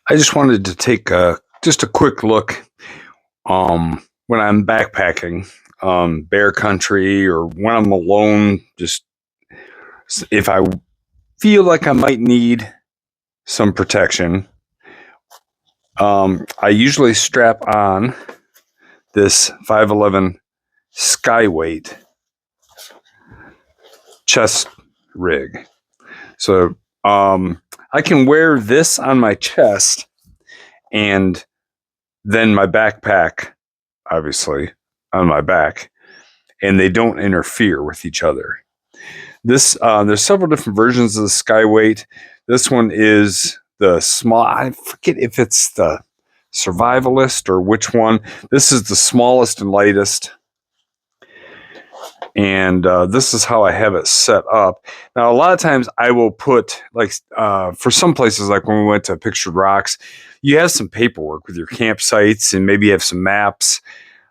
I just wanted to take just a quick look when I'm backpacking, bear country, or when I'm alone. Just if I feel like I might need some protection, I usually strap on this 511 Skyweight chest rig. So I can wear this on my chest and then my backpack, obviously, on my back, and they don't interfere with each other. There's several different versions of the Skyweight. This one is the small. I forget if it's the Survivalist or which one. This is the smallest and lightest, and this is how I have it set up. Now, a lot of times I will put for some places, like when we went to Pictured Rocks, you have some paperwork with your campsites, and maybe you have some maps,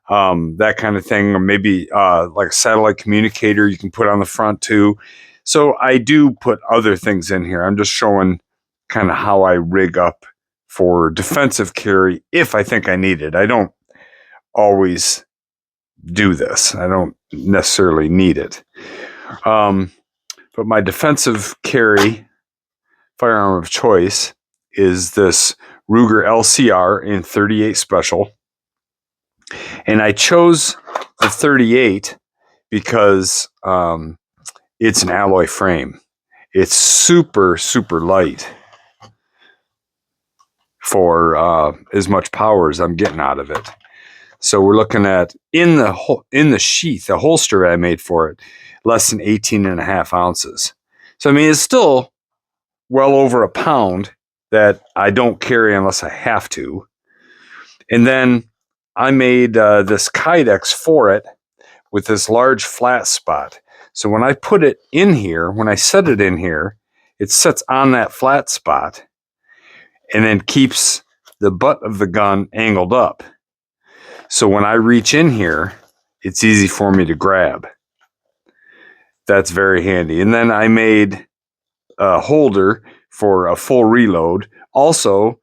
that kind of thing, or maybe like a satellite communicator you can put on the front too. So I do put other things in here. I'm just showing kind of how I rig up for defensive carry if I think I need it. I don't always do this. I don't necessarily need it. But my defensive carry firearm of choice is this Ruger LCR in 38 Special. And I chose the 38 because it's an alloy frame. It's super, super light for as much power as I'm getting out of it. So we're looking at in the sheath, the holster I made for it, less than 18 and a half ounces. So I mean, it's still well over a pound that I don't carry unless I have to. And then I made this Kydex for it with this large flat spot. So when I put it in here, when I set it in here, it sits on that flat spot and then keeps the butt of the gun angled up. So when I reach in here, it's easy for me to grab. That's very handy. And then I made a holder for a full reload. Also,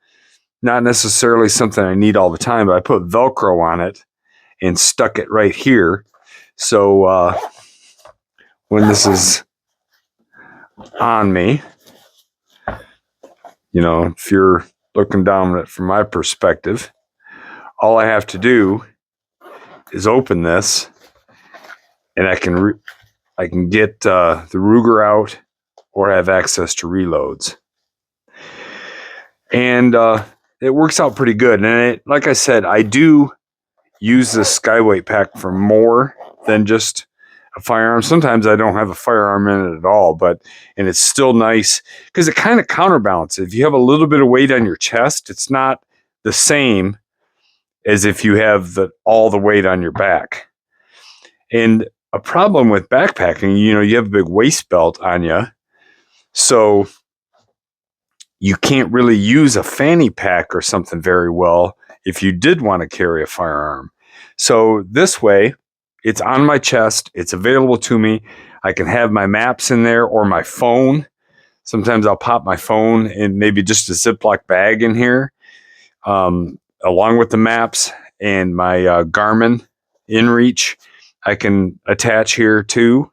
not necessarily something I need all the time, but I put Velcro on it and stuck it right here. So when this is on me, if you're looking down at it from my perspective, all I have to do is open this, and I can get the Ruger out or have access to reloads. And it works out pretty good. And like I said, I do use this Skyweight pack for more than just a firearm. Sometimes I don't have a firearm in it at all, and it's still nice because it kind of counterbalances. If you have a little bit of weight on your chest, it's not the same as if you have all the weight on your back. And a problem with backpacking, you have a big waist belt on you, so you can't really use a fanny pack or something very well if you did want to carry a firearm. So this way, it's on my chest. It's available to me. I can have my maps in there or my phone. Sometimes I'll pop my phone in maybe just a Ziploc bag in here, along with the maps and my Garmin InReach. I can attach here too.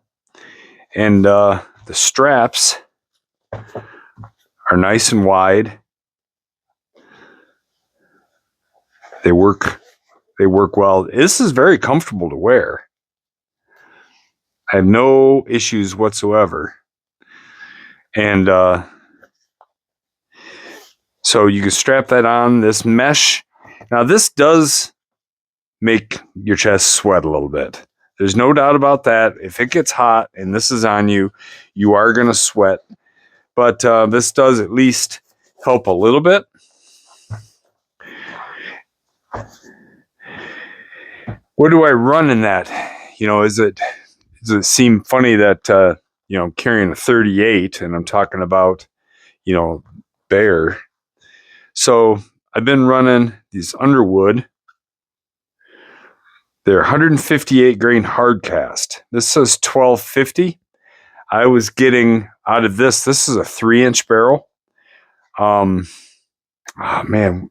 And the straps are nice and wide. They work well. This is very comfortable to wear. I have no issues whatsoever. And so you can strap that on. This mesh. Now, this does make your chest sweat a little bit. There's no doubt about that. If it gets hot and this is on you, you are going to sweat. But this does at least help a little bit. What do I run in that? Does it seem funny that I'm carrying a 38 and I'm talking about bear? So I've been running these Underwood. They're 158 grain hard cast. This says 1250. I was getting out of this. This is a 3-inch barrel. Oh man,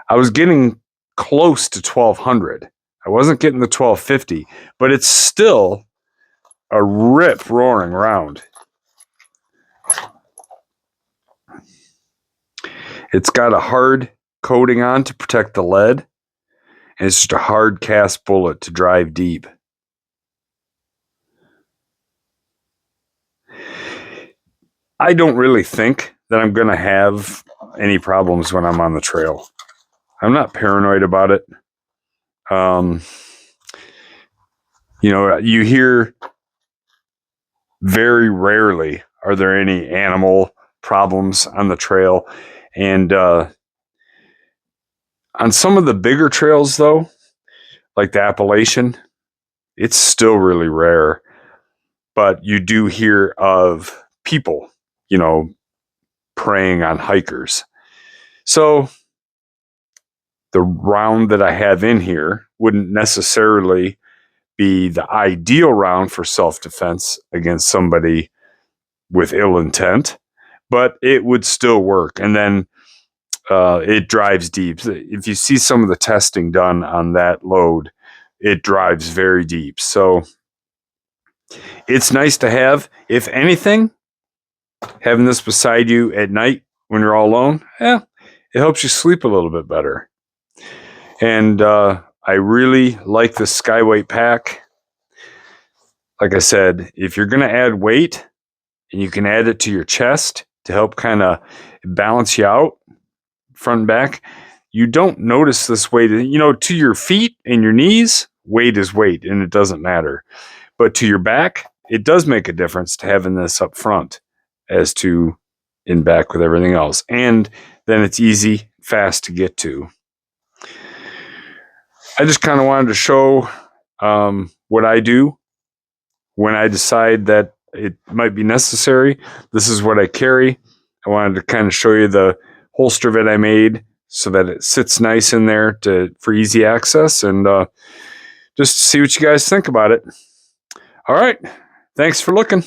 I was getting close to 1200. I wasn't getting the 1250, but it's still a rip roaring round. It's got a hard coating on to protect the lead, and it's just a hard cast bullet to drive deep. I don't really think that I'm going to have any problems when I'm on the trail. I'm not paranoid about it. You hear very rarely are there any animal problems on the trail. And on some of the bigger trails, though, like the Appalachian, it's still really rare. But you do hear of people, preying on hikers. So the round that I have in here wouldn't necessarily be the ideal round for self-defense against somebody with ill intent, but it would still work. And then it drives deep. If you see some of the testing done on that load, it drives very deep. So it's nice to have. If anything, having this beside you at night when you're all alone, it helps you sleep a little bit better. And I really like the Skyweight pack. Like I said, if you're going to add weight, and you can add it to your chest to help kind of balance you out front and back, you don't notice this weight. To your feet and your knees, weight is weight and it doesn't matter. But to your back, it does make a difference to having this up front as to in back with everything else. And then it's easy, fast to get to. I just kind of wanted to show what I do when I decide that it might be necessary. This is what I carry. I wanted to kind of show you the holster that I made so that it sits nice in there for easy access, and just see what you guys think about it. All right. Thanks for looking.